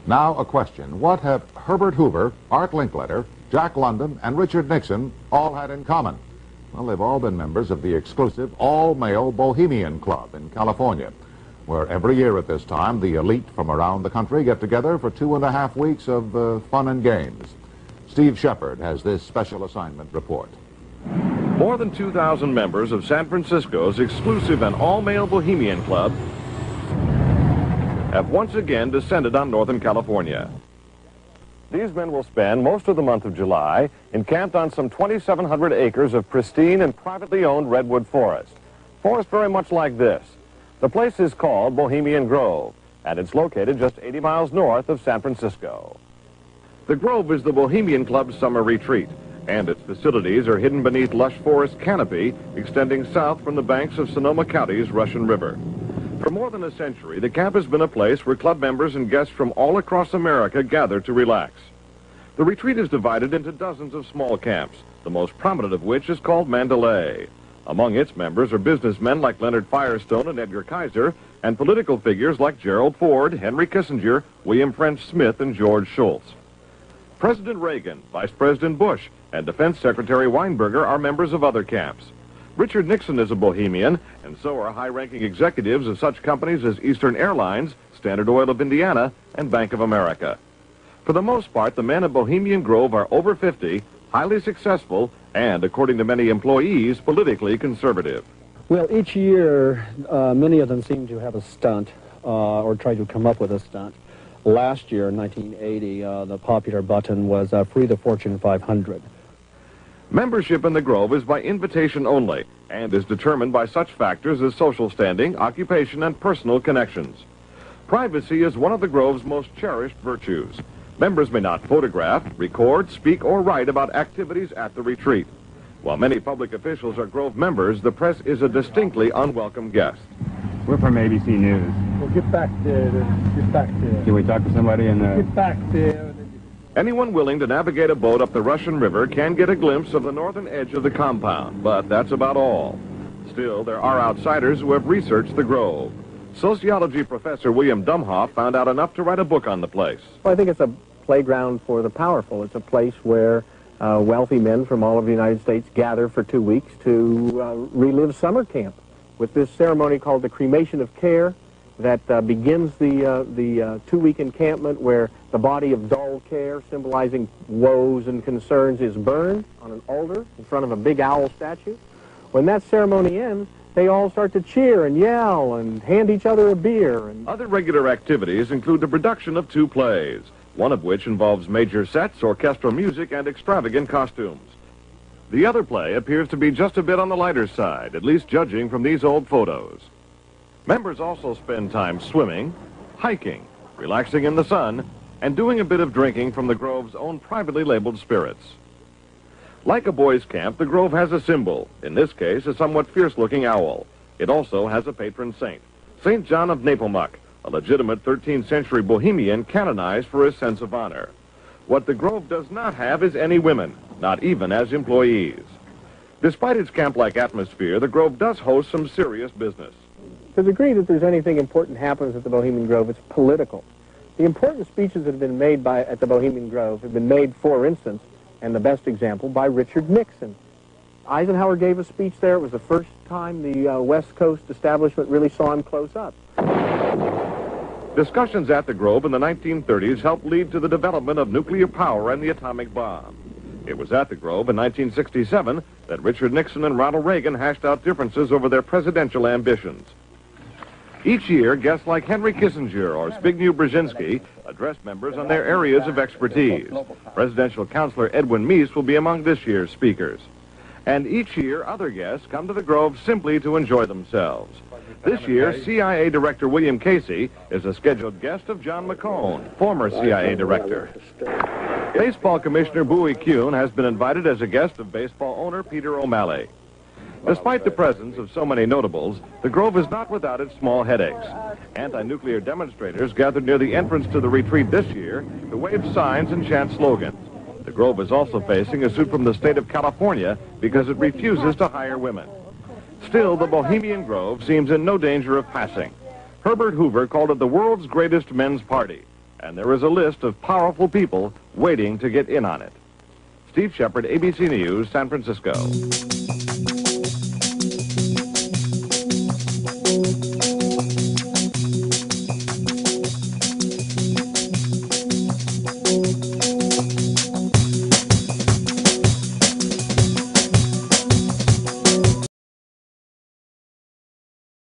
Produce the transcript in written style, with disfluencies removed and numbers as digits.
Now a question. What have Herbert Hoover, Art Linkletter, Jack London, and Richard Nixon all had in common? Well, they've all been members of the exclusive all-male Bohemian Club in California, where every year at this time, the elite from around the country get together for 2.5 weeks of fun and games. Steve Shepard has this special assignment report. More than 2,000 members of San Francisco's exclusive and all-male Bohemian Club have once again descended on Northern California. These men will spend most of the month of July encamped on some 2,700 acres of pristine and privately owned redwood forest. Forest very much like this. The place is called Bohemian Grove, and it's located just 80 miles north of San Francisco. The Grove is the Bohemian Club's summer retreat, and its facilities are hidden beneath lush forest canopy extending south from the banks of Sonoma County's Russian River. For more than a century, the camp has been a place where club members and guests from all across America gather to relax. The retreat is divided into dozens of small camps, the most prominent of which is called Mandalay. Among its members are businessmen like Leonard Firestone and Edgar Kaiser, and political figures like Gerald Ford, Henry Kissinger, William French Smith, and George Shultz. President Reagan, Vice President Bush, and Defense Secretary Weinberger are members of other camps. Richard Nixon is a Bohemian, and so are high-ranking executives of such companies as Eastern Airlines, Standard Oil of Indiana, and Bank of America. For the most part, the men of Bohemian Grove are over 50, highly successful, and, according to many employees, politically conservative. Well, each year, many of them seem to have a stunt, or try to come up with a stunt. Last year, in 1980, the popular button was Free the Fortune 500. Membership in the Grove is by invitation only and is determined by such factors as social standing, occupation, and personal connections. Privacy is one of the Grove's most cherished virtues. Members may not photograph, record, speak, or write about activities at the retreat. While many public officials are Grove members, the press is a distinctly unwelcome guest. We're from ABC News. Well, get back there. Can we talk to somebody in the... Get back there. Anyone willing to navigate a boat up the Russian River can get a glimpse of the northern edge of the compound, but that's about all. Still, there are outsiders who have researched the Grove. Sociology professor William Dumhoff found out enough to write a book on the place. Well, I think it's a playground for the powerful. It's a place where wealthy men from all over the United States gather for 2 weeks to relive summer camp with this ceremony called the cremation of care that begins the 2-week encampment where the body of dull care, symbolizing woes and concerns, is burned on an altar in front of a big owl statue. When that ceremony ends, they all start to cheer and yell and hand each other a beer. Other regular activities include the production of 2 plays, one of which involves major sets, orchestral music, and extravagant costumes. The other play appears to be just a bit on the lighter side, at least judging from these old photos. Members also spend time swimming, hiking, relaxing in the sun, and doing a bit of drinking from the Grove's own privately labeled spirits. Like a boys' camp, the Grove has a symbol, in this case a somewhat fierce-looking owl. It also has a patron saint, St. John of Nepomuk, a legitimate 13th century Bohemian canonized for his sense of honor. What the Grove does not have is any women, not even as employees. Despite its camp-like atmosphere, the Grove does host some serious business. To the degree that there's anything important happens at the Bohemian Grove, it's political. The important speeches that have been made at the Bohemian Grove have been made, for instance, and the best example, by Richard Nixon. Eisenhower gave a speech there. It was the first time the West Coast establishment really saw him close up. Discussions at the Grove in the 1930s helped lead to the development of nuclear power and the atomic bomb. It was at the Grove in 1967 that Richard Nixon and Ronald Reagan hashed out differences over their presidential ambitions. Each year, guests like Henry Kissinger or Zbigniew Brzezinski address members on their areas of expertise. Presidential counselor Edwin Meese will be among this year's speakers. And each year, other guests come to the Grove simply to enjoy themselves. This year, CIA Director William Casey is a scheduled guest of John McCone, former CIA Director. Baseball Commissioner Bowie Kuhn has been invited as a guest of baseball owner Peter O'Malley. Despite the presence of so many notables, the Grove is not without its small headaches. Anti-nuclear demonstrators gathered near the entrance to the retreat this year to wave signs and chant slogans. The Grove is also facing a suit from the state of California because it refuses to hire women. Still, the Bohemian Grove seems in no danger of passing. Herbert Hoover called it the world's greatest men's party. And there is a list of powerful people waiting to get in on it. Steve Shepard, ABC News, San Francisco.